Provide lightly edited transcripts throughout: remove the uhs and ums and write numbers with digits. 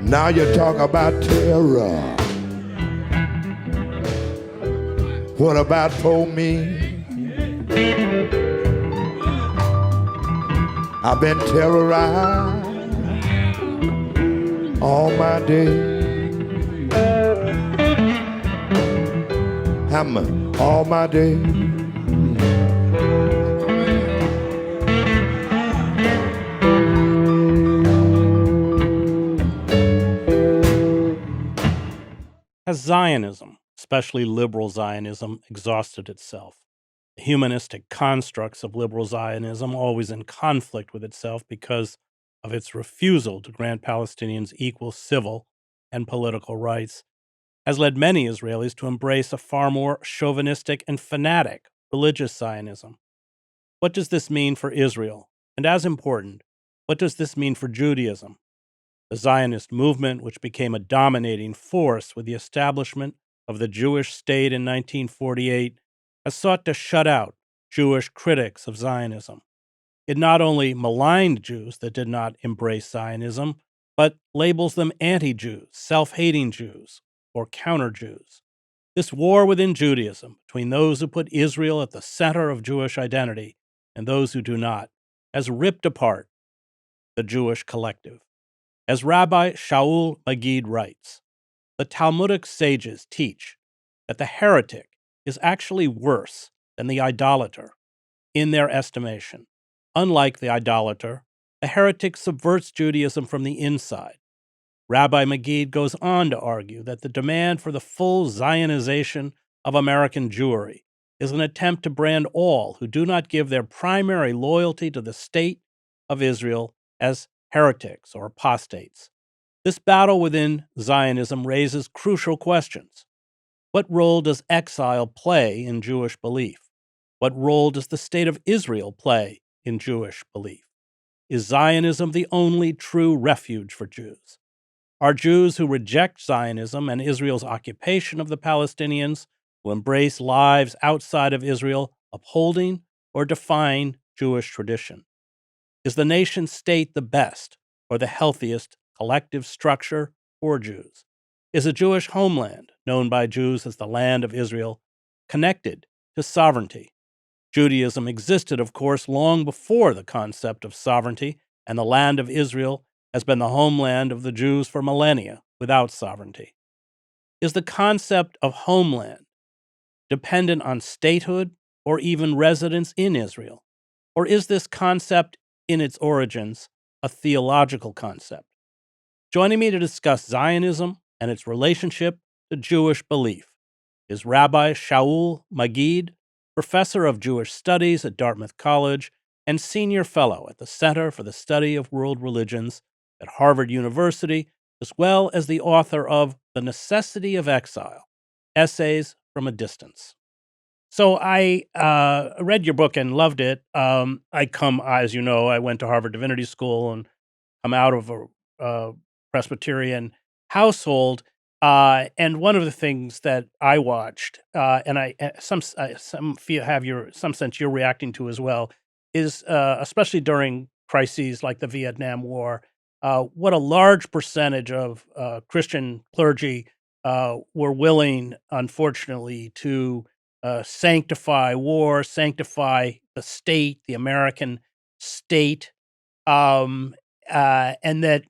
Now you talk about terror. What about for me? I've been terrorized all my day. All my day. Has Zionism, especially liberal Zionism, exhausted itself? The humanistic constructs of liberal Zionism, always in conflict with itself because of its refusal to grant Palestinians equal civil and political rights, has led many Israelis to embrace a far more chauvinistic and fanatic religious Zionism. What does this mean for Israel? And as important, what does this mean for Judaism? The Zionist movement, which became a dominating force with the establishment of the Jewish state in 1948, has sought to shut out Jewish critics of Zionism. It not only maligned Jews that did not embrace Zionism, but labels them anti-Jews, self-hating Jews, or counter-Jews. This war within Judaism, between those who put Israel at the center of Jewish identity and those who do not, has ripped apart the Jewish collective. As Rabbi Shaul Magid writes, the Talmudic sages teach that the heretic is actually worse than the idolater in their estimation. Unlike the idolater, the heretic subverts Judaism from the inside. Rabbi Magid goes on to argue that the demand for the full Zionization of American Jewry is an attempt to brand all who do not give their primary loyalty to the state of Israel as heretics or apostates. This battle within Zionism raises crucial questions. What role does exile play in Jewish belief? What role does the state of Israel play in Jewish belief? Is Zionism the only true refuge for Jews? Are Jews who reject Zionism and Israel's occupation of the Palestinians, who embrace lives outside of Israel, upholding or defying Jewish tradition? Is the nation state the best or the healthiest collective structure for Jews? Is a Jewish homeland, known by Jews as the land of Israel, connected to sovereignty? Judaism existed, of course, long before the concept of sovereignty, and the land of Israel has been the homeland of the Jews for millennia without sovereignty. Is the concept of homeland dependent on statehood or even residence in Israel? Or is this concept in its origins a theological concept? Joining me to discuss Zionism and its relationship to Jewish belief is Rabbi Shaul Magid, professor of Jewish studies at Dartmouth College and senior fellow at the Center for the Study of World Religions at Harvard University, as well as the author of The Necessity of Exile, Essays from a Distance. So I read your book and loved it. As you know, I went to Harvard Divinity School and I'm out of a Presbyterian household. And one of the things that I watched, and some sense you're reacting to as well, is especially during crises like the Vietnam War, what a large percentage of Christian clergy were willing, unfortunately, to sanctify war, sanctify the state, the American state, and that,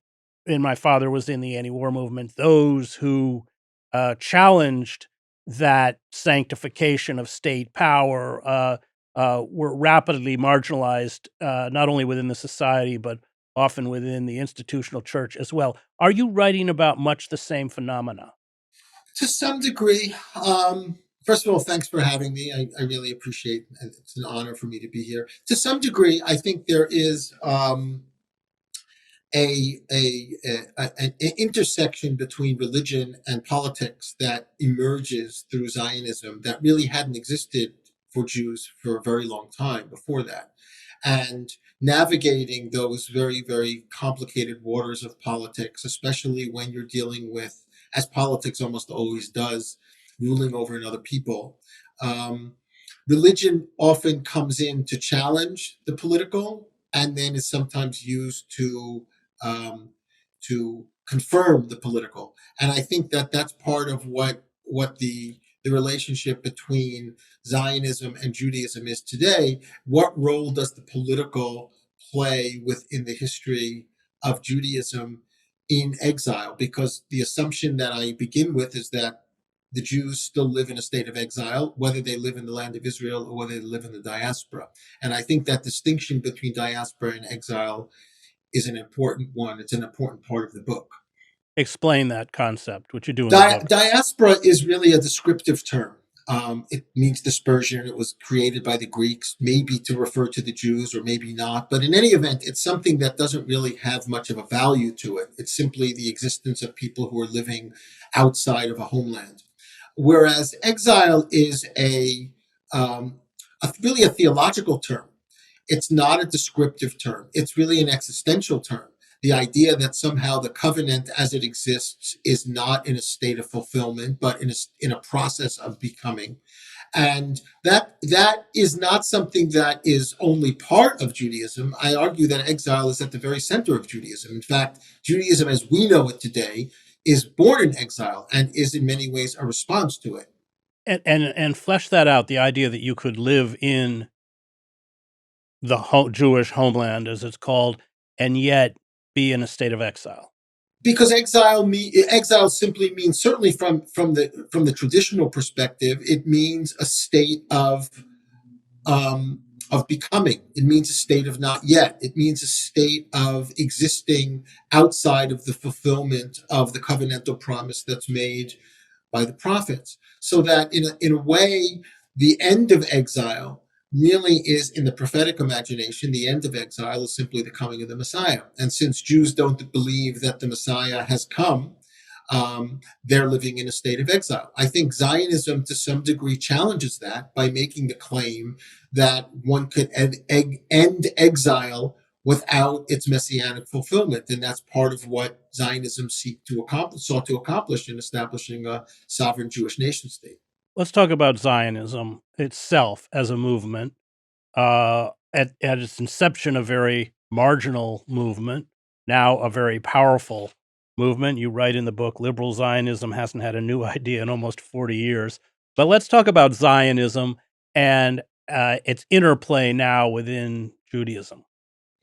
and my father was in the anti-war movement, those who challenged that sanctification of state power were rapidly marginalized, not only within the society, but often within the institutional church as well. Are you writing about much the same phenomena? To some degree. First of all, thanks for having me. I really appreciate it. It's an honor for me to be here. To some degree, I think there is an intersection between religion and politics that emerges through Zionism that really hadn't existed for Jews for a very long time before that. And navigating those very, very complicated waters of politics, especially when you're dealing with, as politics almost always does, ruling over another people. Religion often comes in to challenge the political, and then is sometimes used to confirm the political. And I think that that's part of what the relationship between Zionism and Judaism is today. What role does the political play within the history of Judaism in exile? Because the assumption that I begin with is that the Jews still live in a state of exile, whether they live in the land of Israel or whether they live in the diaspora. And I think that distinction between diaspora and exile is an important one. It's an important part of the book. Explain that concept, what you do in the book. Diaspora is really a descriptive term. It means dispersion. It was created by the Greeks, maybe to refer to the Jews or maybe not. But in any event, it's something that doesn't really have much of a value to it. It's simply the existence of people who are living outside of a homeland. Whereas exile is really a theological term. It's not a descriptive term. It's really an existential term. The idea that somehow the covenant as it exists is not in a state of fulfillment, but in a process of becoming. And that is not something that is only part of Judaism. I argue that exile is at the very center of Judaism. In fact, Judaism as we know it today is born in exile and is in many ways a response to it. And flesh that out, the idea that you could live in the Jewish homeland, as it's called, and yet be in a state of exile. Because exile simply means, certainly from the traditional perspective, it means a state of becoming. It means a state of not yet. It means a state of existing outside of the fulfillment of the covenantal promise that's made by the prophets. So that in a way, the end of exile really is, in the prophetic imagination, the end of exile is simply the coming of the Messiah. And since Jews don't believe that the Messiah has come, they're living in a state of exile. I think Zionism to some degree challenges that by making the claim that one could end exile without its messianic fulfillment. And that's part of what Zionism sought to accomplish in establishing a sovereign Jewish nation state. Let's talk about Zionism itself as a movement. At its inception, a very marginal movement, now a very powerful movement. You write in the book, liberal Zionism hasn't had a new idea in almost 40 years. But let's talk about Zionism and its interplay now within Judaism.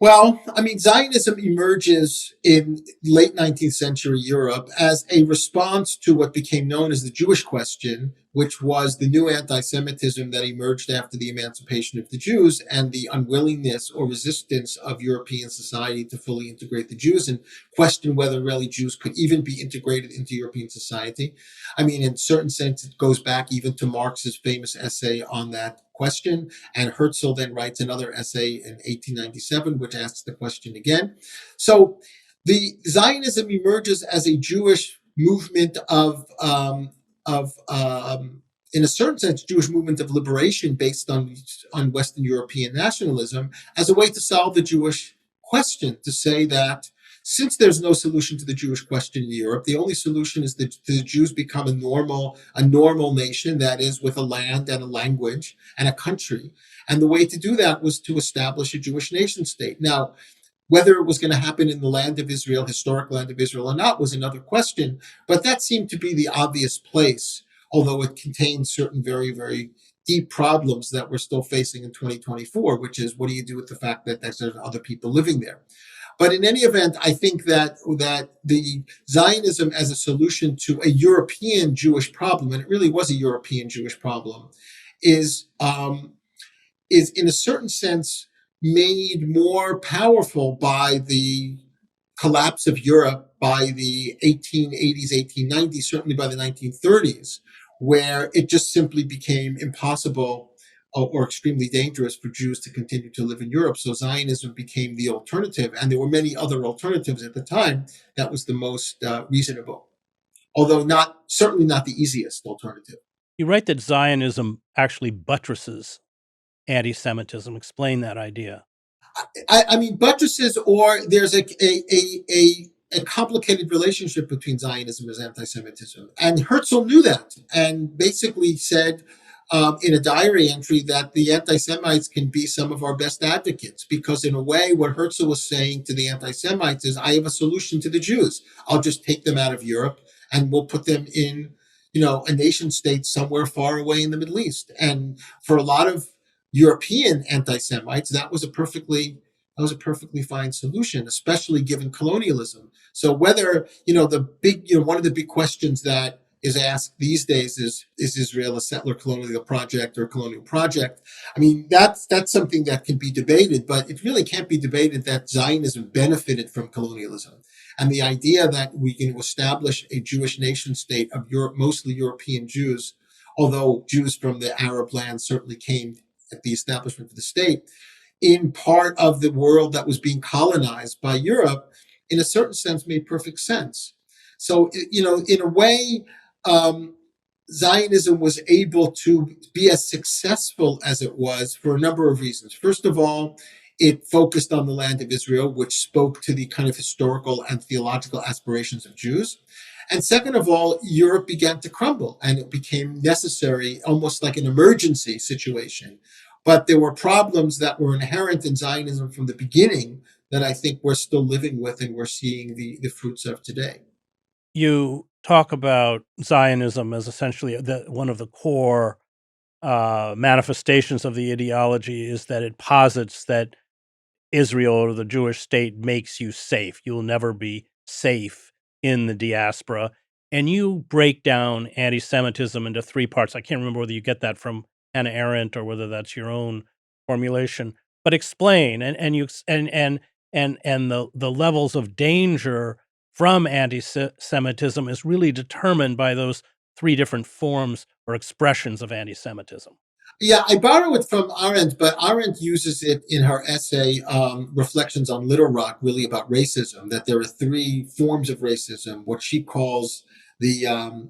Well, I mean, Zionism emerges in late 19th century Europe as a response to what became known as the Jewish question, which was the new anti-Semitism that emerged after the emancipation of the Jews and the unwillingness or resistance of European society to fully integrate the Jews and question whether really Jews could even be integrated into European society. I mean, in a certain sense, it goes back even to Marx's famous essay on that question. And Herzl then writes another essay in 1897, which asks the question again. So the Zionism emerges as a Jewish movement in a certain sense, Jewish movement of liberation based on Western European nationalism as a way to solve the Jewish question, to say that since there's no solution to the Jewish question in Europe, the only solution is that the Jews become a normal nation, that is, with a land and a language and a country. And the way to do that was to establish a Jewish nation state. Now, whether it was going to happen in the land of Israel, historic land of Israel, or not was another question, but that seemed to be the obvious place, although it contained certain very, very deep problems that we're still facing in 2024, which is, what do you do with the fact that there's other people living there? But in any event, I think that the Zionism as a solution to a European Jewish problem, and it really was a European Jewish problem, is in a certain sense made more powerful by the collapse of Europe by the 1880s, 1890s, certainly by the 1930s, where it just simply became impossible or extremely dangerous for Jews to continue to live in Europe. So Zionism became the alternative, and there were many other alternatives at the time. That was the most reasonable, although certainly not the easiest alternative. You write that Zionism actually buttresses anti-Semitism. Explain that idea. I mean, buttresses, or there's a complicated relationship between Zionism and anti-Semitism. And Herzl knew that and basically said, in a diary entry that the anti-Semites can be some of our best advocates, because in a way, what Herzl was saying to the anti-Semites is, I have a solution to the Jews. I'll just take them out of Europe and we'll put them in, a nation state somewhere far away in the Middle East. And for a lot of European anti-Semites, that was a perfectly fine solution, especially given colonialism. So whether, one of the big questions that is asked these days is Israel a settler colonial project or a colonial project? I mean, that's something that can be debated, but it really can't be debated that Zionism benefited from colonialism. And the idea that we can establish a Jewish nation state of Europe, mostly European Jews, although Jews from the Arab lands certainly came at the establishment of the state, in part of the world that was being colonized by Europe, in a certain sense, made perfect sense. So, in a way, Zionism was able to be as successful as it was for a number of reasons. First of all, it focused on the land of Israel, which spoke to the kind of historical and theological aspirations of Jews. And second of all, Europe began to crumble, and it became necessary, almost like an emergency situation. But there were problems that were inherent in Zionism from the beginning that I think we're still living with and we're seeing the fruits of today. You talk about Zionism as essentially one of the core manifestations of the ideology is that it posits that Israel or the Jewish state makes you safe. You'll never be safe in the diaspora. And you break down anti-Semitism into three parts. I can't remember whether you get that from Hannah Arendt or whether that's your own formulation. But explain and the levels of danger from anti-Semitism is really determined by those three different forms or expressions of anti-Semitism. Yeah, I borrow it from Arendt, but Arendt uses it in her essay, Reflections on Little Rock, really about racism, that there are three forms of racism, what she calls the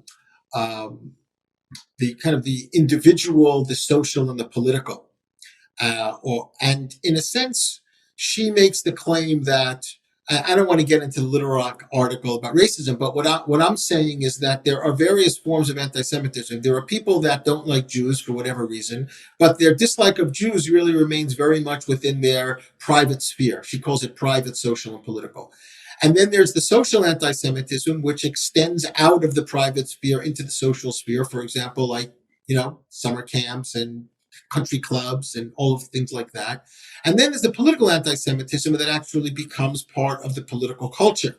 kind of the individual, the social, and the political. And in a sense, she makes the claim that I don't want to get into the Little Rock article about racism, but what I'm saying is that there are various forms of anti-Semitism. There are people that don't like Jews for whatever reason, but their dislike of Jews really remains very much within their private sphere. She calls it private, social, and political. And then there's the social anti-Semitism, which extends out of the private sphere into the social sphere. For example, like, summer camps and country clubs and all of things like that. And then there's the political anti-Semitism that actually becomes part of the political culture.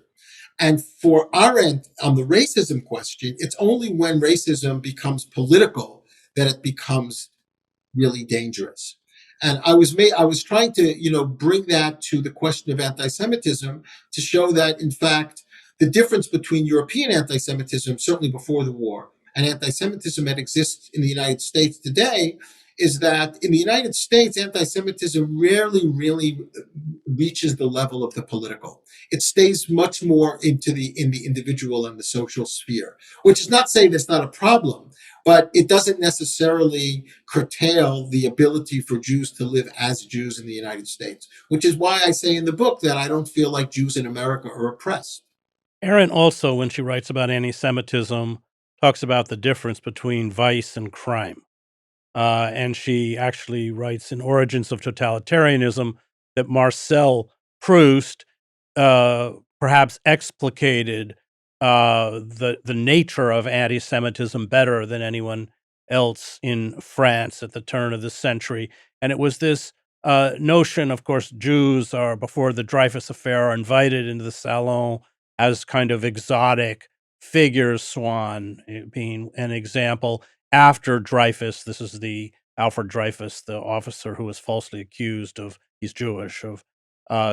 And for Arendt, on the racism question, it's only when racism becomes political that it becomes really dangerous. And I was trying to, bring that to the question of anti-Semitism to show that, in fact, the difference between European anti-Semitism, certainly before the war, and anti-Semitism that exists in the United States today is that in the United States, anti-Semitism rarely really reaches the level of the political. It stays much more in the individual and the social sphere, which is not saying that's not a problem, but it doesn't necessarily curtail the ability for Jews to live as Jews in the United States, which is why I say in the book that I don't feel like Jews in America are oppressed. Arendt also, when she writes about anti-Semitism, talks about the difference between vice and crime. And she actually writes in Origins of Totalitarianism that Marcel Proust perhaps explicated the nature of anti-Semitism better than anyone else in France at the turn of the century. And it was this notion, of course, Jews are, before the Dreyfus Affair, are invited into the Salon as kind of exotic figures, Swan being an example. After Dreyfus, this is the Alfred Dreyfus, the officer who was falsely accused of, he's Jewish, of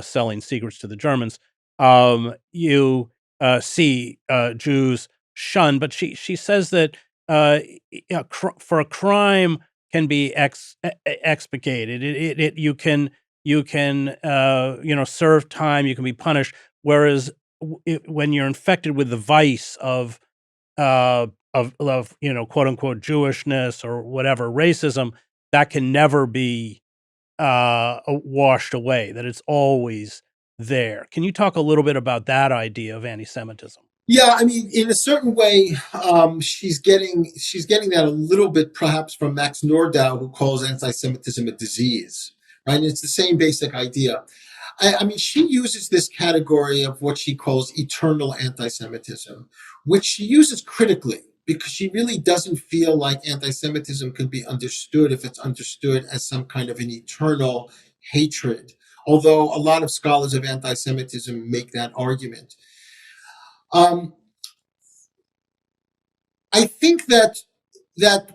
selling secrets to the Germans. You see Jews shunned, but she says that for a crime can be expiated. You can serve time. You can be punished. Whereas when you're infected with the vice of quote unquote Jewishness or whatever racism, that can never be washed away. That it's always there. Can you talk a little bit about that idea of anti-Semitism? Yeah, I mean, in a certain way, she's getting that a little bit, perhaps, from Max Nordau, who calls anti-Semitism a disease, right? And it's the same basic idea. I mean, she uses this category of what she calls eternal anti-Semitism, which she uses critically because she really doesn't feel like anti-Semitism can be understood if it's understood as some kind of an eternal hatred. Although a lot of scholars of anti-Semitism make that argument. Um, I think that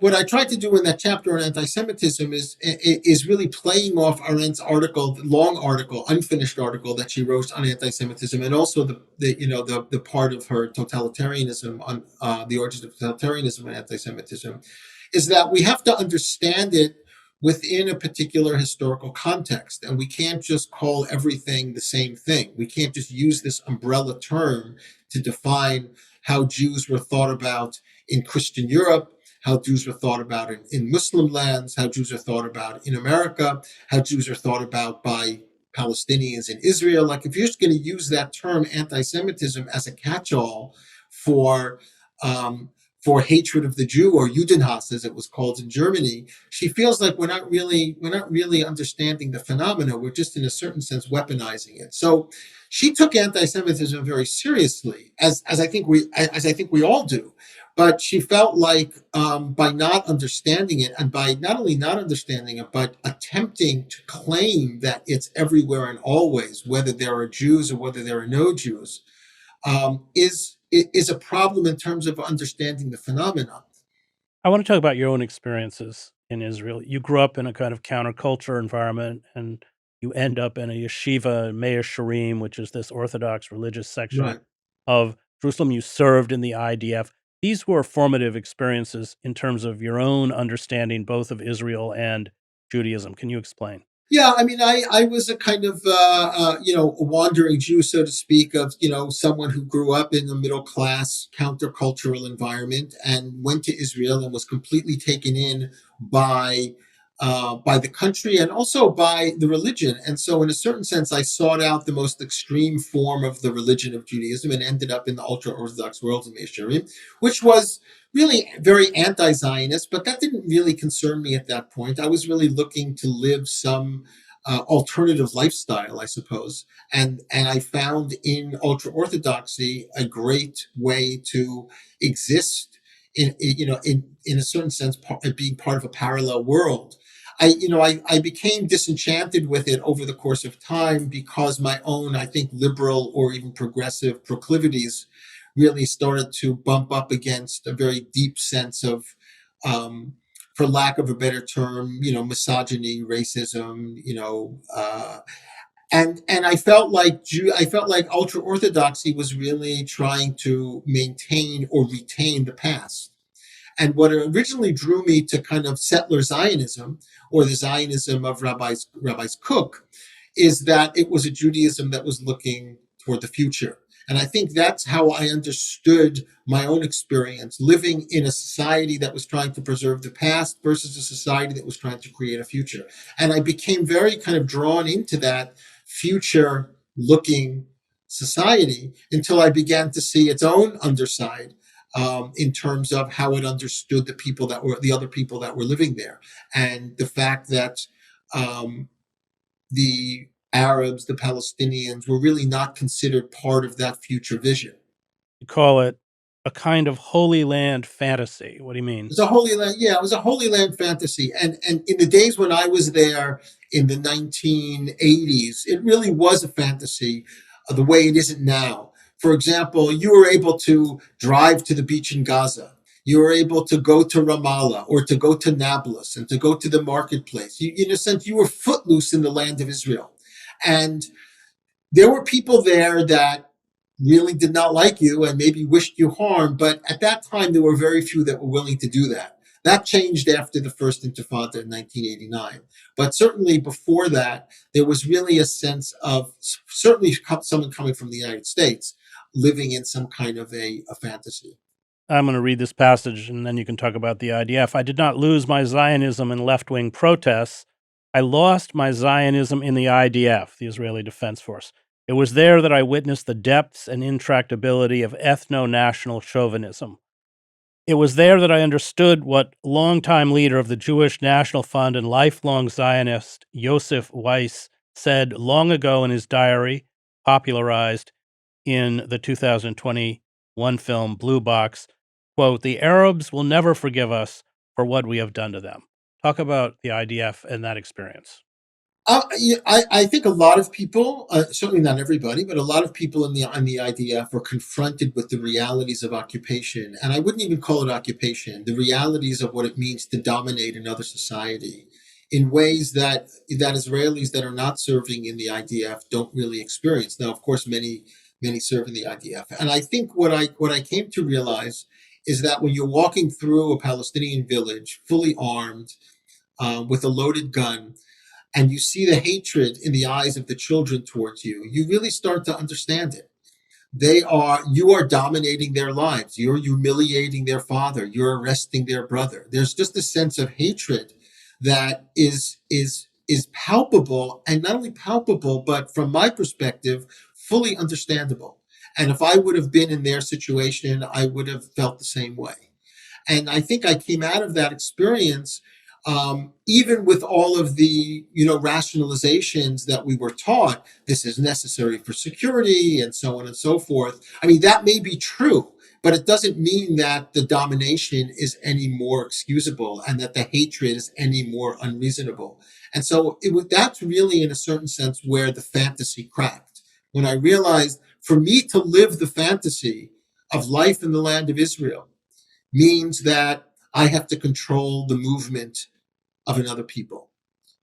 what I tried to do in that chapter on anti-Semitism is really playing off Arendt's article, the long article, unfinished article that she wrote on anti-Semitism, and also the part of her totalitarianism on the origins of totalitarianism and anti-Semitism, is that we have to understand it within a particular historical context, and we can't just call everything the same thing. We can't just use this umbrella term to define how Jews were thought about in Christian Europe, how Jews are thought about in Muslim lands, how Jews are thought about in America, how Jews are thought about by Palestinians in Israel. Like, if you're just going to use that term anti-Semitism as a catch-all for for hatred of the Jew, or Judenhass as it was called in Germany, she feels like we're not really understanding the phenomena. We're just, in a certain sense, weaponizing it. So she took anti-Semitism very seriously, as I think we all do. But she felt like, by not understanding it, and by not only not understanding it, but attempting to claim that it's everywhere and always, whether there are Jews or whether there are no Jews, is a problem in terms of understanding the phenomenon. I want to talk about your own experiences in Israel. You grew up in a kind of counterculture environment, and you end up in a yeshiva, Meir Sharim, which is this Orthodox religious section Right. of Jerusalem. You served in the IDF. These were formative experiences in terms of your own understanding both of Israel and Judaism. Can you explain? Yeah, I mean, I was a kind of a wandering Jew, so to speak, of someone who grew up in a middle class countercultural environment and went to Israel and was completely taken in by the country and also by the religion. And so, in a certain sense, I sought out the most extreme form of the religion of Judaism and ended up in the ultra Orthodox world of Meshurim, which was really very anti-Zionist, but that didn't really concern me at that point. I was really looking to live some alternative lifestyle, I suppose, and I found in ultra orthodoxy a great way to exist in a certain sense, being part of a parallel world. I became disenchanted with it over the course of time because my own, I think, liberal or even progressive proclivities really started to bump up against a very deep sense of, for lack of a better term, misogyny, racism, and I felt like ultra orthodoxy was really trying to maintain or retain the past. And what originally drew me to kind of settler Zionism, or the Zionism of Rabbis Cook, is that it was a Judaism that was looking toward the future. And I think that's how I understood my own experience living in a society that was trying to preserve the past versus a society that was trying to create a future. And I became very kind of drawn into that future looking society until I began to see its own underside, in terms of how it understood the other people that were living there, and the fact that, the Arabs, the Palestinians, were really not considered part of that future vision. You call it a kind of Holy Land fantasy. What do you mean? It's a Holy Land, yeah, it was a Holy Land fantasy, and in the days when I was there in the 1980s, it really was a fantasy, the way it isn't now. For example, you were able to drive to the beach in Gaza. You were able to go to Ramallah or to go to Nablus and to go to the marketplace. In a sense, you were footloose in the land of Israel. And there were people there that really did not like you and maybe wished you harm, but at that time there were very few that were willing to do that. That changed after the first Intifada in 1989. But certainly before that, there was really a sense of, certainly someone coming from the United States, living in some kind of a fantasy. I'm going to read this passage and then you can talk about the IDF. I did not lose my Zionism in left wing protests. I lost my Zionism in the IDF, the Israeli Defense Force. It was there that I witnessed the depths and intractability of ethno-national chauvinism. It was there that I understood what longtime leader of the Jewish National Fund and lifelong Zionist Yosef Weiss said long ago in his diary, popularized in the 2021 film Blue Box, quote, "The Arabs will never forgive us for what we have done to them." Talk about the IDF and that experience. I think a lot of people, certainly not everybody, but a lot of people in the IDF were confronted with the realities of occupation, and I wouldn't even call it occupation. The realities of what it means to dominate another society in ways that Israelis that are not serving in the IDF don't really experience. Now, of course, many serve in the IDF, and I think what I came to realize is that when you're walking through a Palestinian village, fully armed, with a loaded gun, and you see the hatred in the eyes of the children towards you, you really start to understand it. You are dominating their lives. You're humiliating their father. You're arresting their brother. There's just a sense of hatred that is palpable, and not only palpable, but from my perspective, fully understandable. And if I would have been in their situation, I would have felt the same way. And I think I came out of that experience, even with all of the rationalizations that we were taught. This is necessary for security, and so on and so forth. I mean, that may be true, but it doesn't mean that the domination is any more excusable and that the hatred is any more unreasonable. And so that's really, in a certain sense, where the fantasy cracked. When I realized, for me to live the fantasy of life in the land of Israel means that I have to control the movement of another people.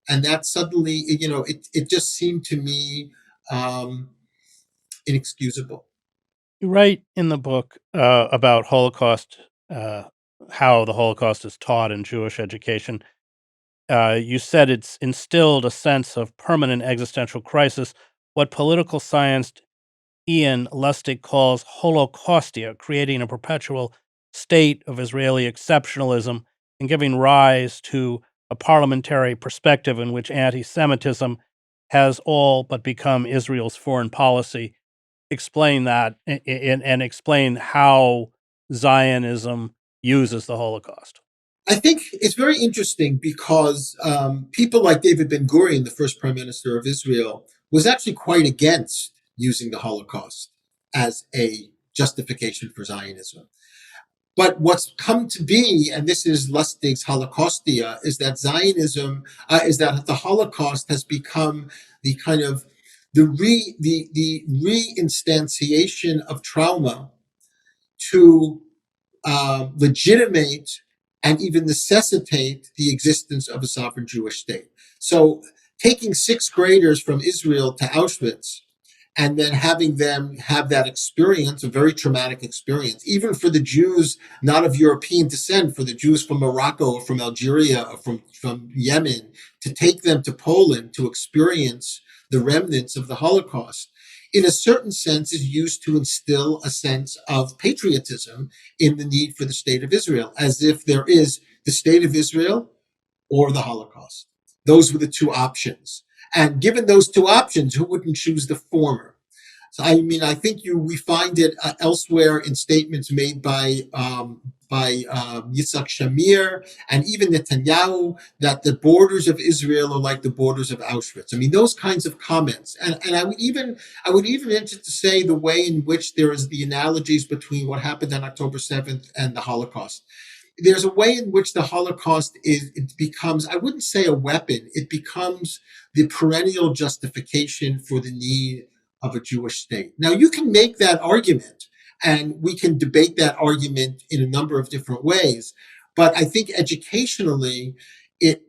And that suddenly, it just seemed to me inexcusable. You write in the book about Holocaust, how the Holocaust is taught in Jewish education. You said it's instilled a sense of permanent existential crisis, what political science Ian Lustig calls holocaustia, creating a perpetual state of Israeli exceptionalism and giving rise to a parliamentary perspective in which anti-Semitism has all but become Israel's foreign policy. Explain that and explain how Zionism uses the Holocaust. I think it's very interesting because people like David Ben Gurion, the first prime minister of Israel, was actually quite against using the Holocaust as a justification for Zionism. But what's come to be, and this is Lustig's Holocaustia, is that Zionism, is that the Holocaust has become the kind of the reinstantiation of trauma to legitimate and even necessitate the existence of a sovereign Jewish state. So taking sixth graders from Israel to Auschwitz and then having them have that experience, a very traumatic experience, even for the Jews not of European descent, for the Jews from Morocco or from Algeria or from Yemen, to take them to Poland to experience the remnants of the Holocaust, in a certain sense is used to instill a sense of patriotism in the need for the state of Israel, as if there is the state of Israel or the Holocaust. Those were the two options. And given those two options, who wouldn't choose the former? So, I mean, I think we find it elsewhere in statements made by Yitzhak Shamir and even Netanyahu, that the borders of Israel are like the borders of Auschwitz. I mean, those kinds of comments. And I would even venture to say the way in which there is the analogies between what happened on October 7th and the Holocaust. There's a way in which the Holocaust it becomes, I wouldn't say a weapon, it becomes the perennial justification for the need of a Jewish state. Now, you can make that argument, and we can debate that argument in a number of different ways. But I think educationally, it's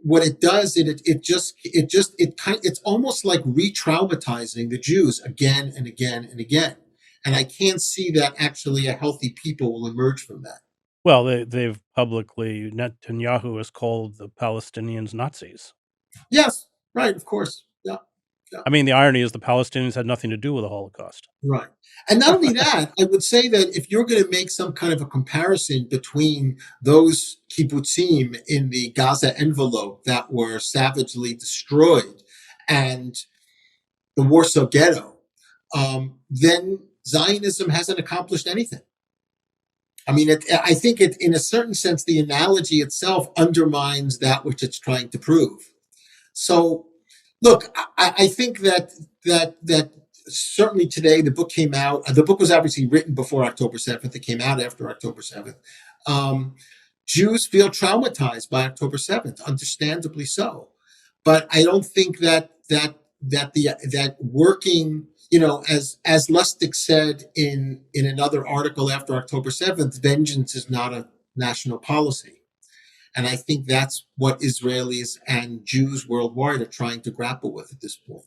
almost like re-traumatizing the Jews again and again and again. And I can't see that actually a healthy people will emerge from that. Well, they've publicly, Netanyahu has called the Palestinians Nazis. Yes, right, of course. Yeah. Yeah. I mean, the irony is the Palestinians had nothing to do with the Holocaust. Right. And not only that, I would say that if you're going to make some kind of a comparison between those kibbutzim in the Gaza envelope that were savagely destroyed and the Warsaw Ghetto, then Zionism hasn't accomplished anything. I mean, I think in a certain sense, the analogy itself undermines that which it's trying to prove. So, look, I think that certainly today the book came out. The book was obviously written before October 7th. It came out after October 7th. Jews feel traumatized by October 7th, understandably so. But I don't think that working, as Lustig said in another article after October 7th, vengeance is not a national policy. And I think that's what Israelis and Jews worldwide are trying to grapple with at this point.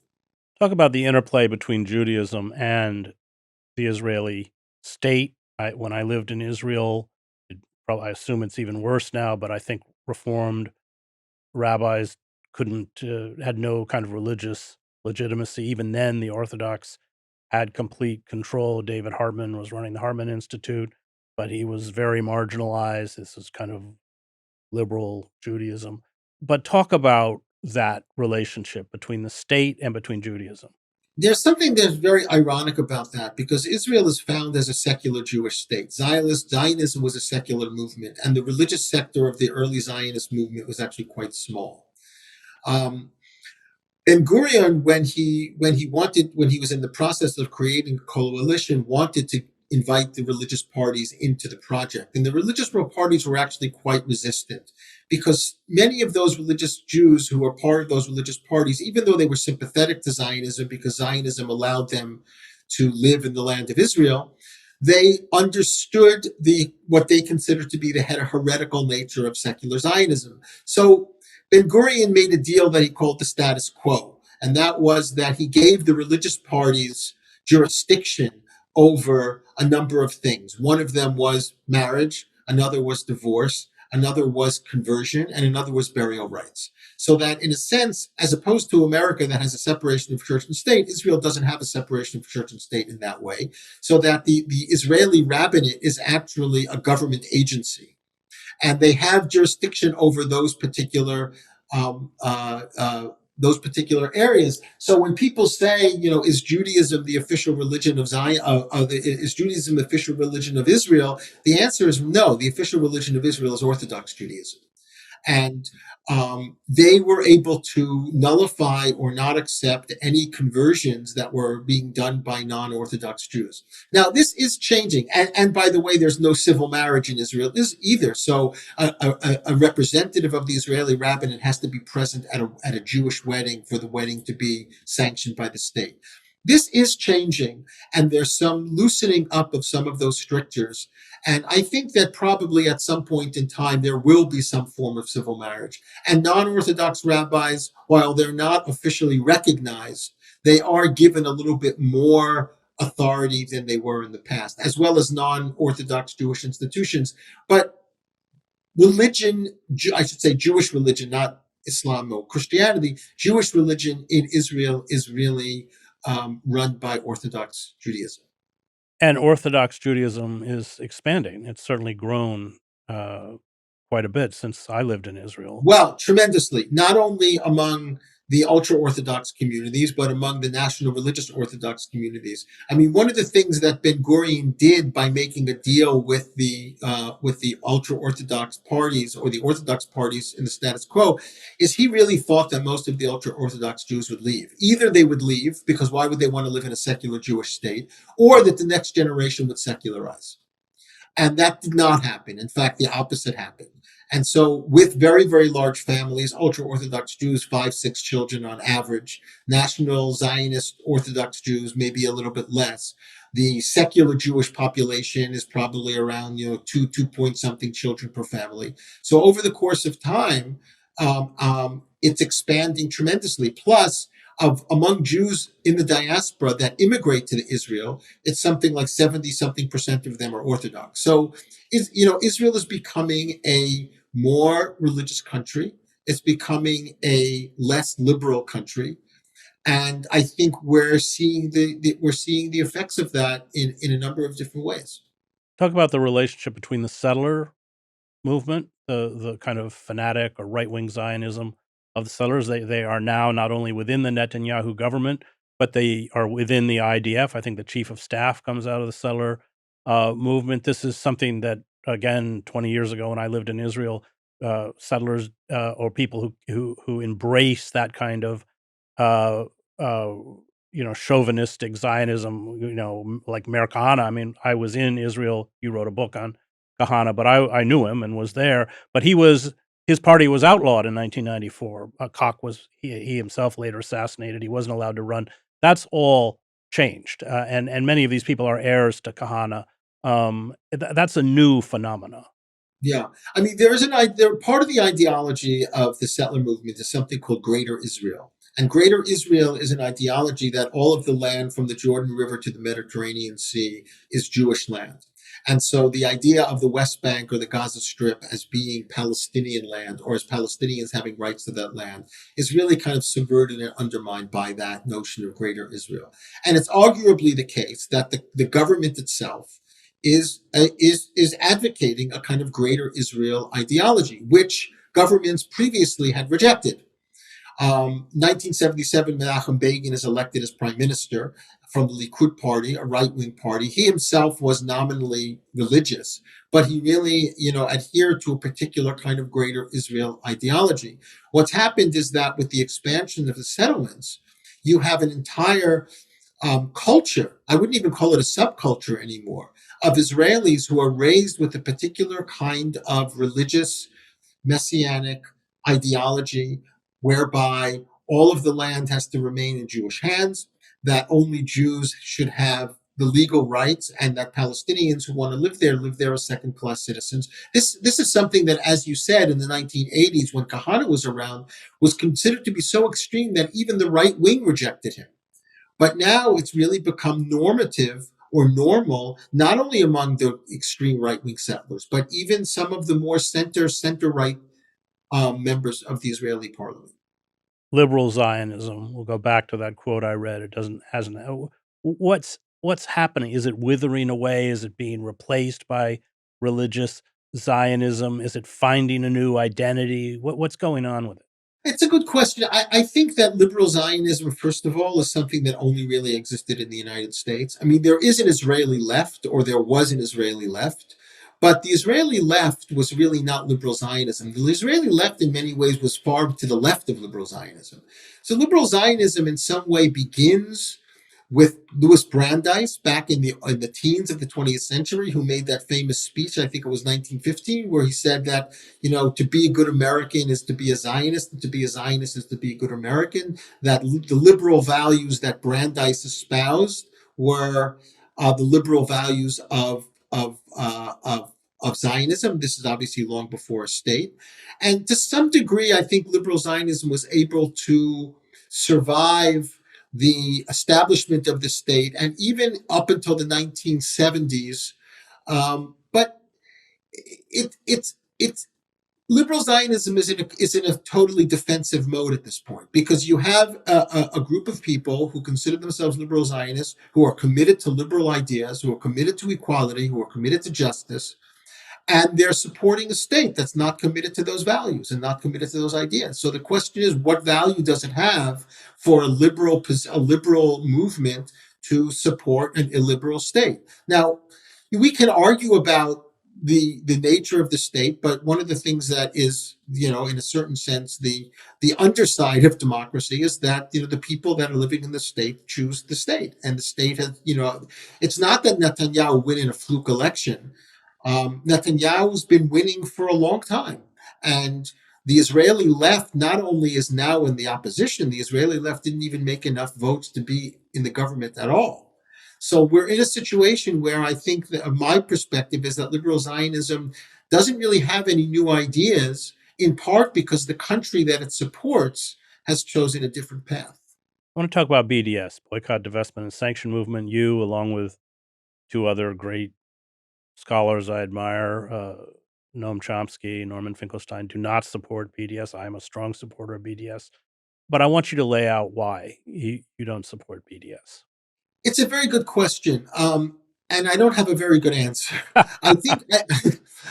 Talk about the interplay between Judaism and the Israeli state. When I lived in Israel, I assume it's even worse now, but I think Reformed rabbis had no kind of religious legitimacy. Even then, the Orthodox had complete control. David Hartman was running the Hartman Institute, but he was very marginalized. This is kind of liberal Judaism. But talk about that relationship between the state and between Judaism. There's something that's very ironic about that, because Israel is found as a secular Jewish state. Zionism was a secular movement, and the religious sector of the early Zionist movement was actually quite small. Ben-Gurion, when he was in the process of creating a coalition, wanted to invite the religious parties into the project. And the religious parties were actually quite resistant, because many of those religious Jews who were part of those religious parties, even though they were sympathetic to Zionism because Zionism allowed them to live in the land of Israel, they understood what they considered to be the heretical nature of secular Zionism. So Ben-Gurion made a deal that he called the status quo, and that was that he gave the religious parties jurisdiction over a number of things. One of them was marriage, another was divorce, another was conversion, and another was burial rights. So that in a sense, as opposed to America that has a separation of church and state, Israel doesn't have a separation of church and state in that way. So that the Israeli rabbinate is actually a government agency, and they have jurisdiction over those particular areas. So when people say, is Judaism the official religion of Zion? Is Judaism the official religion of Israel? The answer is no. The official religion of Israel is Orthodox Judaism, and they were able to nullify or not accept any conversions that were being done by non-Orthodox Jews. Now, this is changing. And by the way, there's no civil marriage in Israel either. So a representative of the Israeli rabbinate has to be present at a Jewish wedding for the wedding to be sanctioned by the state. This is changing, and there's some loosening up of some of those strictures. And I think that probably at some point in time, there will be some form of civil marriage. And non-Orthodox rabbis, while they're not officially recognized, they are given a little bit more authority than they were in the past, as well as non-Orthodox Jewish institutions. But religion, I should say Jewish religion, not Islam or Christianity, Jewish religion in Israel is really run by Orthodox Judaism. And Orthodox Judaism is expanding. It's certainly grown quite a bit since I lived in Israel. Well, tremendously, not only among the ultra-Orthodox communities, but among the national religious Orthodox communities. I mean, one of the things that Ben-Gurion did by making a deal with the ultra-Orthodox parties, or the Orthodox parties in the status quo, is he really thought that most of the ultra-Orthodox Jews would leave. Either they would leave, because why would they want to live in a secular Jewish state, or that the next generation would secularize. And that did not happen. In fact, the opposite happened. And so with very, very large families, ultra-Orthodox Jews, 5-6 children on average, National Zionist Orthodox Jews, maybe a little bit less. The secular Jewish population is probably around, 2 point something children per family. So over the course of time, it's expanding tremendously. Plus, among Jews in the diaspora that immigrate to Israel, it's something like 70-something% of them are Orthodox. So, Israel is becoming a more religious country. It's becoming a less liberal country, and I think we're seeing the effects of that in a number of different ways. Talk about the relationship between the settler movement, the kind of fanatic or right-wing Zionism of the settlers. They are now not only within the Netanyahu government, but they are within the IDF. I think the chief of staff comes out of the settler movement. This is something that, again, 20 years ago when I lived in Israel, settlers or people who embrace that kind of uh, uh, chauvinistic Zionism, like Meir Kahane. I mean, I was in Israel. You wrote a book on Kahane, but I knew him and was there. But his party was outlawed in 1994. Koch was he himself later assassinated. He wasn't allowed to run. That's all changed, and many of these people are heirs to Kahane. That's a new phenomena. Yeah, I mean, there part of the ideology of the settler movement is something called Greater Israel, and Greater Israel is an ideology that all of the land from the Jordan River to the Mediterranean Sea is Jewish land, and so the idea of the West Bank or the Gaza Strip as being Palestinian land or as Palestinians having rights to that land is really kind of subverted and undermined by that notion of Greater Israel, and it's arguably the case that the government itself is advocating a kind of Greater Israel ideology, which governments previously had rejected. 1977, Menachem Begin is elected as prime minister from the Likud party, a right-wing party. He himself was nominally religious, but he really, adhered to a particular kind of Greater Israel ideology. What's happened is that with the expansion of the settlements, you have an entire culture, I wouldn't even call it a subculture anymore, of Israelis who are raised with a particular kind of religious messianic ideology whereby all of the land has to remain in Jewish hands, that only Jews should have the legal rights, and that Palestinians who want to live there as second-class citizens. This is something that, as you said, in the 1980s, when Kahane was around, was considered to be so extreme that even the right wing rejected him. But now it's really become normative or normal, not only among the extreme right-wing settlers, but even some of the more center-right members of the Israeli parliament. Liberal Zionism. We'll go back to that quote I read. It hasn't. What's happening? Is it withering away? Is it being replaced by religious Zionism? Is it finding a new identity? What's going on with it? It's a good question. I think that liberal Zionism, first of all, is something that only really existed in the United States. I mean, there is an Israeli left, or there was an Israeli left, but the Israeli left was really not liberal Zionism. The Israeli left, in many ways, was far to the left of liberal Zionism. So liberal Zionism, in some way, begins with Louis Brandeis back in the teens of the 20th century, who made that famous speech, I think it was 1915, where he said that, to be a good American is to be a Zionist, and to be a Zionist is to be a good American, that the liberal values that Brandeis espoused were the liberal values of Zionism. This is obviously long before a state. And to some degree, I think liberal Zionism was able to survive the establishment of the state, and even up until the 1970s. But it's liberal Zionism is in a totally defensive mode at this point, because you have a group of people who consider themselves liberal Zionists, who are committed to liberal ideas, who are committed to equality, who are committed to justice, and they're supporting a state that's not committed to those values and not committed to those ideas. So the question is, what value does it have for a liberal movement to support an illiberal state? Now, we can argue about the nature of the state, but one of the things that is, in a certain sense, the underside of democracy is that, the people that are living in the state choose the state, and the state has, it's not that Netanyahu win in a fluke election. Netanyahu's been winning for a long time. And the Israeli left not only is now in the opposition, the Israeli left didn't even make enough votes to be in the government at all. So we're in a situation where I think that my perspective is that liberal Zionism doesn't really have any new ideas, in part because the country that it supports has chosen a different path. I want to talk about BDS, Boycott, Divestment, and Sanction Movement. You, along with two other great scholars I admire, Noam Chomsky, Norman Finkelstein, do not support BDS. I am a strong supporter of BDS. But I want you to lay out why you don't support BDS. It's a very good question, and I don't have a very good answer. I think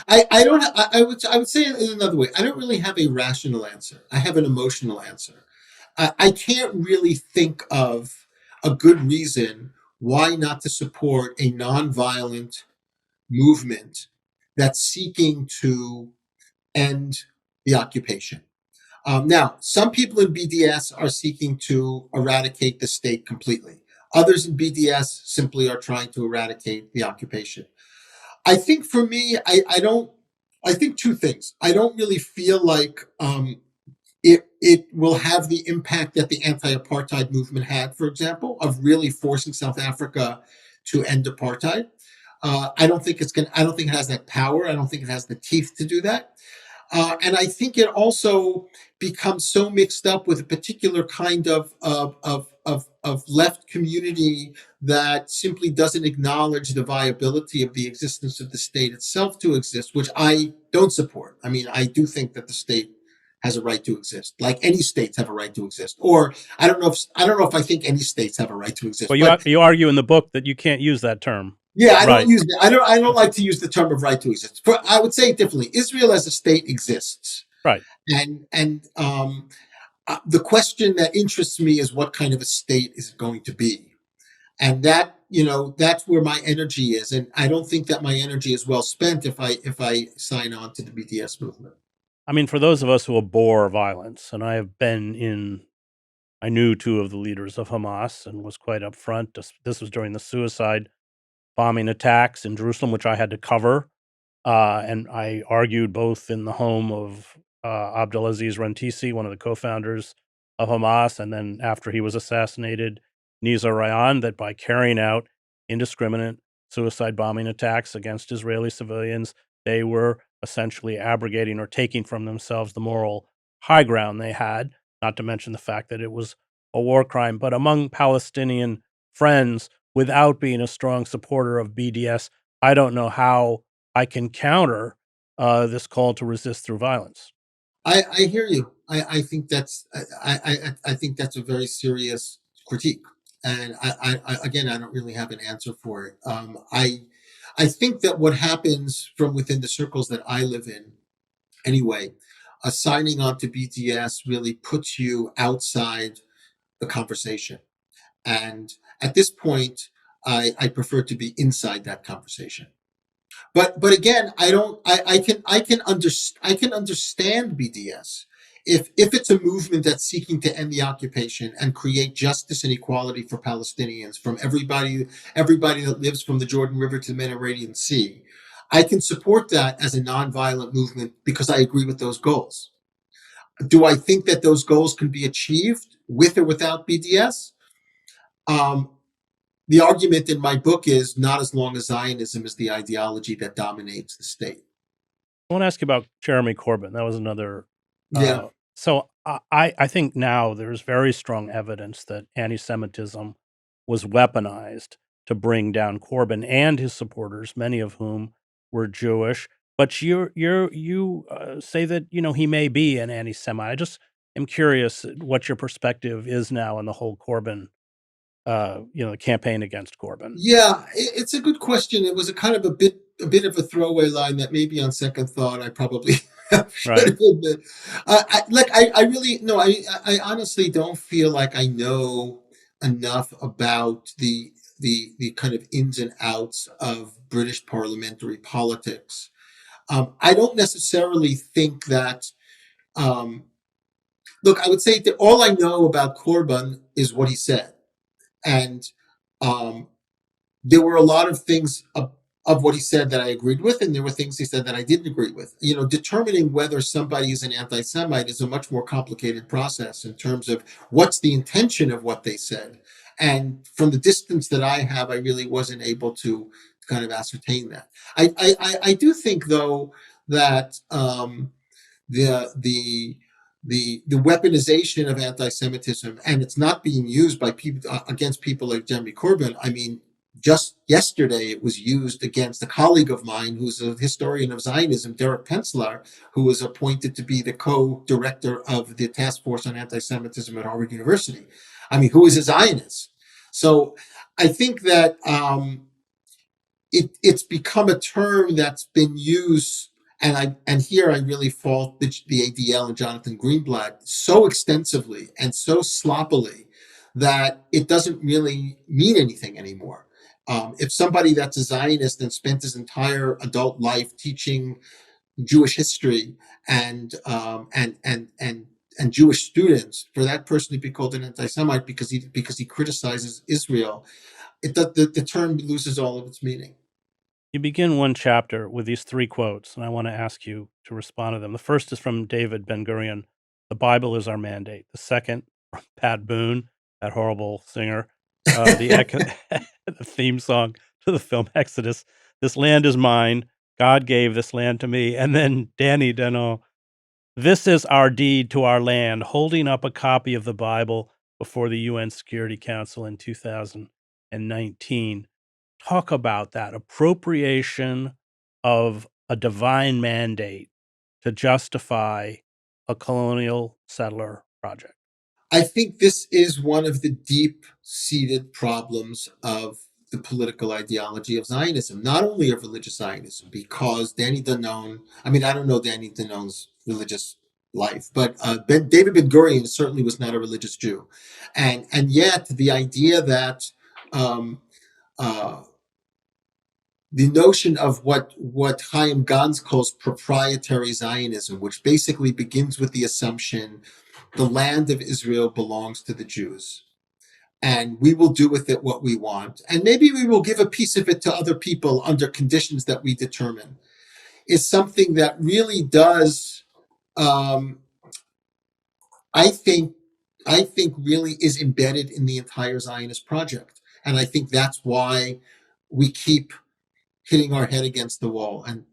I don't. I would say it in another way. I don't really have a rational answer. I have an emotional answer. I can't really think of a good reason why not to support a nonviolent movement that's seeking to end the occupation. Now, some people in BDS are seeking to eradicate the state completely. Others in BDS simply are trying to eradicate the occupation. I think for me, I don't. I think two things. I don't really feel like it will have the impact that the anti-apartheid movement had, for example, of really forcing South Africa to end apartheid. I don't think it's going. I don't think it has that power. I don't think it has the teeth to do that. And I think it also becomes so mixed up with a particular kind of left community that simply doesn't acknowledge the viability of the existence of the state itself to exist, which I don't support. I mean, I do think that the state has a right to exist, like any states have a right to exist. Or I don't know if I think any states have a right to exist, Well, but you argue in the book that you can't use that term. yeah, I Right. don't use I don't like to use the term of right to exist. I would say it differently. Israel as a state exists. Right. And the question that interests me is what kind of a state is it going to be, and that that's where my energy is, and I don't think that my energy is well spent if I sign on to the BDS movement. I mean, for those of us who abhor violence, and I knew two of the leaders of Hamas and was quite upfront. This was during the suicide bombing attacks in Jerusalem, which I had to cover. And I argued both in the home of Abdelaziz Rantisi, one of the co-founders of Hamas, and then after he was assassinated, Nizar Rayan, that by carrying out indiscriminate suicide bombing attacks against Israeli civilians, they were essentially abrogating or taking from themselves the moral high ground they had, not to mention the fact that it was a war crime. But among Palestinian friends, without being a strong supporter of BDS, I don't know how I can counter this call to resist through violence. I hear you. I think I think that's a very serious critique, and again, I don't really have an answer for it. I think that what happens from within the circles that I live in, anyway, signing on to BDS really puts you outside the conversation, and at this point, I prefer to be inside that conversation. But again, I can understand BDS if it's a movement that's seeking to end the occupation and create justice and equality for Palestinians from everybody that lives from the Jordan River to the Mediterranean Sea. I can support that as a nonviolent movement because I agree with those goals. Do I think that those goals can be achieved with or without BDS? Um, the argument in my book is not as long as Zionism is the ideology that dominates the state. I want to ask you about Jeremy Corbyn. That was another. Yeah. So I think now there's very strong evidence that anti-Semitism was weaponized to bring down Corbyn and his supporters, many of whom were Jewish. But you say that he may be an anti-Semite. I just am curious what your perspective is now on the whole Corbyn, campaign against Corbyn. Yeah, it's a good question. It was a kind of a bit of a throwaway line that maybe on second thought I probably should Right. have admit. I really no, I honestly don't feel like I know enough about the kind of ins and outs of British parliamentary politics. I don't necessarily think that. Um, Look, I would say that all I know about Corbyn is what he said, and um, there were a lot of things of what he said that I agreed with, and there were things he said that I didn't agree with. Determining whether somebody is an anti-Semite is a much more complicated process in terms of what's the intention of what they said. And from the distance that I have, I really wasn't able to kind of ascertain that. I do think, though, that the the the weaponization of anti-Semitism, and it's not being used by people against people like Jeremy Corbyn. I mean, just yesterday it was used against a colleague of mine who's a historian of Zionism, Derek Penslar, who was appointed to be the co-director of the task force on anti-Semitism at Harvard University. I mean, who is a Zionist? So I think that it's become a term that's been used, and here I really fault the ADL and Jonathan Greenblatt so extensively and so sloppily that it doesn't really mean anything anymore. If somebody that's a Zionist and spent his entire adult life teaching Jewish history and Jewish students, for that person to be called an anti-Semite because he criticizes Israel, the term loses all of its meaning. You begin one chapter with these three quotes, and I want to ask you to respond to them. The first is from David Ben-Gurion, "The Bible is our mandate." The second, from Pat Boone, that horrible singer, the theme song to the film Exodus, "This land is mine. God gave this land to me." And then Danny Denon, "This is our deed to our land," holding up a copy of the Bible before the UN Security Council in 2019. Talk about that appropriation of a divine mandate to justify a colonial settler project. I think this is one of the deep-seated problems of the political ideology of Zionism, not only of religious Zionism, because Danny Danon, I mean, I don't know Danny Danon's religious life, but David Ben-Gurion certainly was not a religious Jew. And yet the idea that um, uh, the notion of what Chaim Gans calls proprietary Zionism, which basically begins with the assumption the land of Israel belongs to the Jews, and we will do with it what we want, and maybe we will give a piece of it to other people under conditions that we determine, is something that really does, um, I think, really is embedded in the entire Zionist project, and I think that's why we keep hitting our head against the wall, and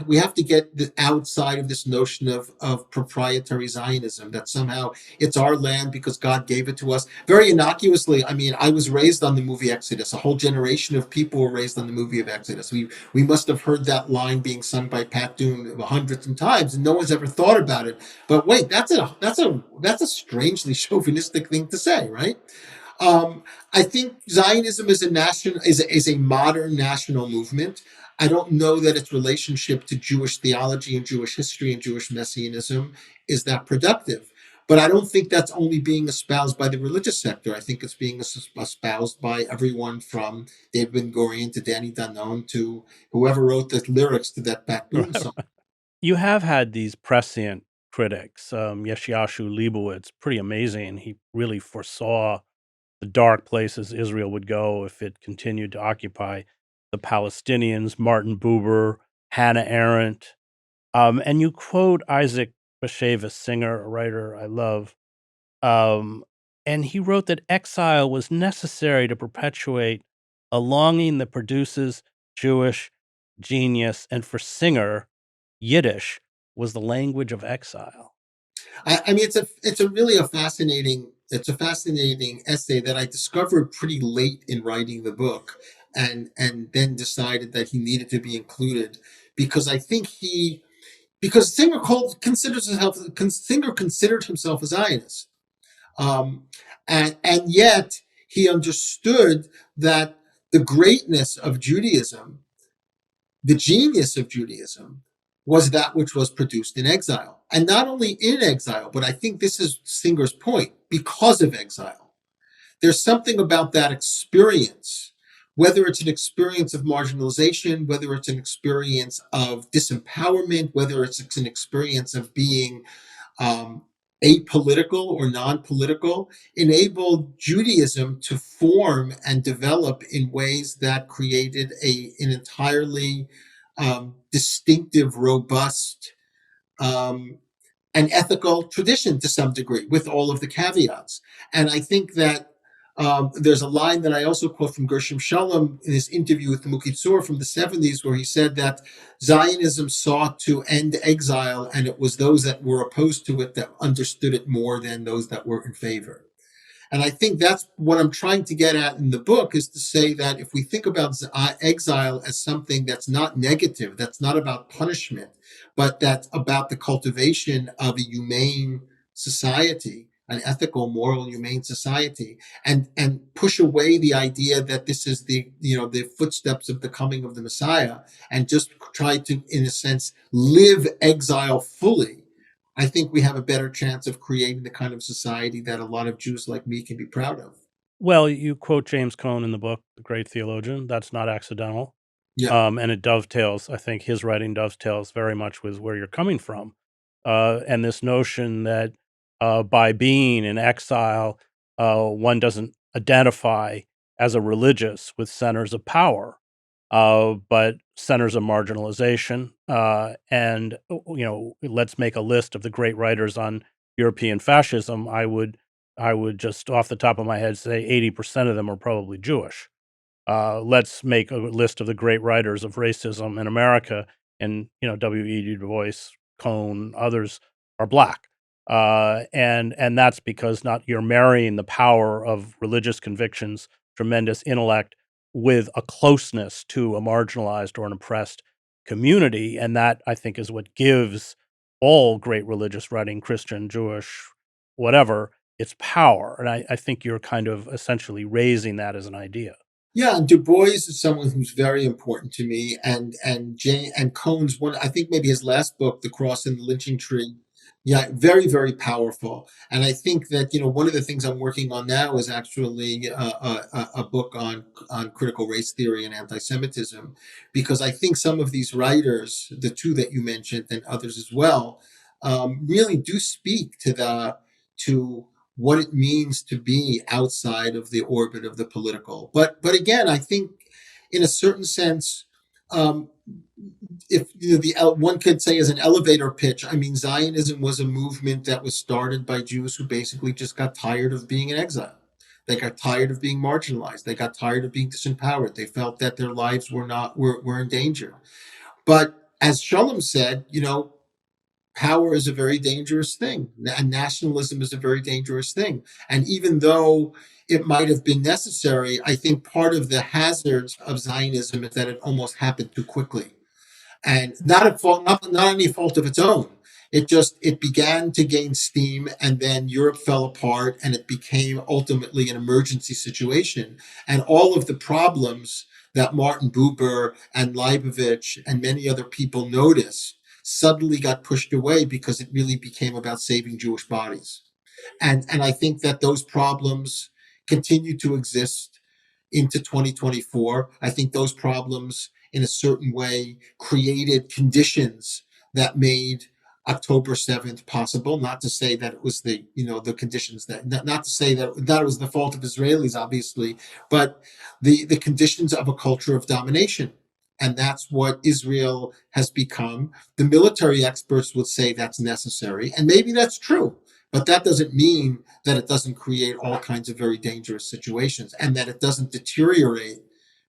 we have to get outside of this notion of proprietary Zionism, that somehow it's our land because God gave it to us. Very innocuously, I mean, I was raised on the movie Exodus. A whole generation of people were raised on the movie of Exodus. We must have heard that line being sung by Pat Boone hundreds of times, and no one's ever thought about it. But wait, that's a strangely chauvinistic thing to say, right? I think Zionism is a modern national movement. I don't know that its relationship to Jewish theology and Jewish history and Jewish messianism is that productive. But I don't think that's only being espoused by the religious sector. I think it's being espoused by everyone from David Ben-Gurion to Danny Danon to whoever wrote the lyrics to that Pat Boone song. You have had these prescient critics, Yeshayahu Leibowitz, pretty amazing. He really foresaw the dark places Israel would go if it continued to occupy the Palestinians, Martin Buber, Hannah Arendt. And you quote Isaac Bashevis Singer, a writer I love. And he wrote that exile was necessary to perpetuate a longing that produces Jewish genius. And for Singer, Yiddish was the language of exile. I mean, it's a fascinating essay that I discovered pretty late in writing the book, and then decided that he needed to be included because I think because Singer considered himself a Zionist, um, and yet he understood that the greatness of Judaism, the genius of Judaism, was that which was produced in exile. And not only in exile, but I think this is Singer's point, because of exile. There's something about that experience, whether it's an experience of marginalization, whether it's an experience of disempowerment, whether it's an experience of being apolitical or non-political, enabled Judaism to form and develop in ways that created an entirely distinctive, robust, and ethical tradition to some degree, with all of the caveats. And I think that there's a line that I also quote from Gershom Shalom in his interview with the Mukitzur from the 70s, where he said that Zionism sought to end exile, and it was those that were opposed to it that understood it more than those that were in favor. And I think that's what I'm trying to get at in the book, is to say that if we think about exile as something that's not negative, that's not about punishment, but that's about the cultivation of a humane society, an ethical, moral, humane society, and push away the idea that this is the footsteps of the coming of the Messiah, and just try to, in a sense, live exile fully, I think we have a better chance of creating the kind of society that a lot of Jews like me can be proud of. Well, you quote James Cone in the book, the great theologian. That's not accidental. Yeah. And it dovetails, I think his writing dovetails very much with where you're coming from. And this notion that by being in exile, one doesn't identify as a religious with centers of power, but centers of marginalization. Let's make a list of the great writers on European fascism. I would just off the top of my head say 80% of them are probably Jewish. Let's make a list of the great writers of racism in America, and W.E.B. Du Bois, Cone, others are black, and that's because not you're marrying the power of religious convictions, tremendous intellect, with a closeness to a marginalized or an oppressed community, and that I think is what gives all great religious writing, Christian, Jewish, whatever, its power. And I think you're kind of essentially raising that as an idea. Yeah, and Du Bois is someone who's very important to me, and Cohen's one. I think maybe his last book, The Cross and the Lynching Tree. Yeah, very very powerful. And I think that one of the things I'm working on now is actually a book on critical race theory and anti-Semitism, because I think some of these writers, the two that you mentioned and others as well, really do speak to what it means to be outside of the orbit of the political. But again, I think in a certain sense, um, if one could say as an elevator pitch, I mean, Zionism was a movement that was started by Jews who basically just got tired of being in exile. They got tired of being marginalized. They got tired of being disempowered. They felt that their lives were in danger. But as Shalom said, power is a very dangerous thing, and nationalism is a very dangerous thing. And even though it might have been necessary, I think part of the hazards of Zionism is that it almost happened too quickly, and not at fault, not any fault of its own. It began to gain steam, and then Europe fell apart, and it became ultimately an emergency situation. And all of the problems that Martin Buber and Leibovich and many other people noticed suddenly got pushed away because it really became about saving Jewish bodies. And I think that those problems continue to exist into 2024. I think those problems, in a certain way, created conditions that made October 7th possible. Not to say that it was the conditions that, not to say that it was the fault of Israelis, obviously, but the conditions of a culture of domination. And that's what Israel has become. The military experts would say that's necessary, and maybe that's true. But that doesn't mean that it doesn't create all kinds of very dangerous situations, and that it doesn't deteriorate,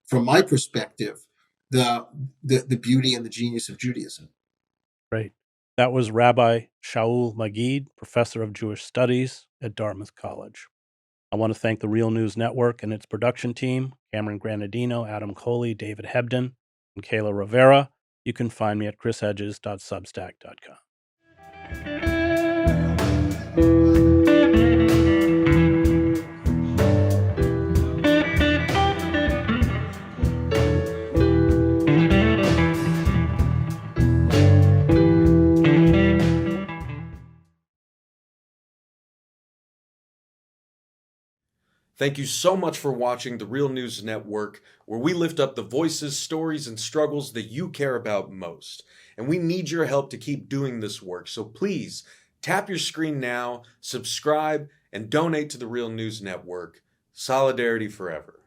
from my perspective, the beauty and the genius of Judaism. Right. That was Rabbi Shaul Magid, professor of Jewish studies at Dartmouth College. I want to thank the Real News Network and its production team, Cameron Granadino, Adam Coley, David Hebden, and Kayla Rivera. You can find me at chrishedges.substack.com. Thank you so much for watching the Real News Network, where we lift up the voices, stories, and struggles that you care about most. And we need your help to keep doing this work. So please tap your screen now, subscribe, and donate to the Real News Network. Solidarity forever.